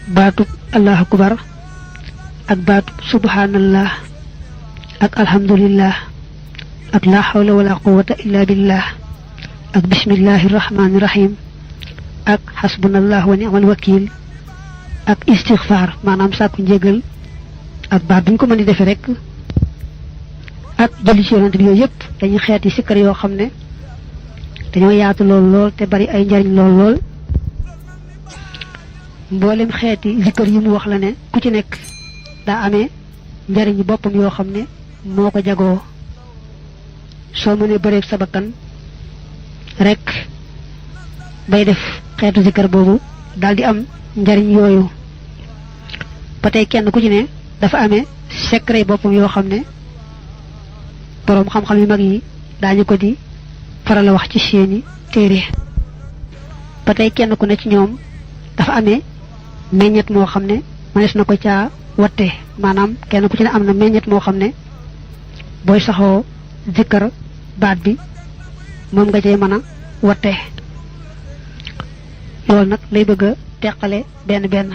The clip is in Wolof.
baatub allahu akbar ak baatub subhanallah ak alhamdulillah ak la hawla wala quwwata illa billah ak bismillahir rahmanir rahim ak hasbunallahu wa ni'mal wakil ak istighfar manam sakku njégal ak baat buñ ko mëni défé rek ak julli ci yonent bi yoy yépp dañuy xéeti sikkar yo xamné dañoo yaatu lool lool te bari ay njariñ lool lool mboolem xéeti zikkar yi mu wax la né ku ci nekk da amé njariñ boppam yoo xam ne moo ko jagoo soo mënee bëreeg sa bakkan rek bay def xeetu zikkar boobu daal di am njariñ yooyu ba tey kenn ku ci ne dafa amee secret boppam yoo xam ne boroom xam-xam yu mag yi daañu ko di faral a wax ci seeni téere ba tey kenn ku ne ci ñoom dafa amee meññet moo xam ne mënees na ko caa watte maanaam kenn ku ci ne am na meññet moo xam ne booy saxoo zikkar baat bi moom nga cay mën a watte loolu nag lay bëgg a teqale benn benn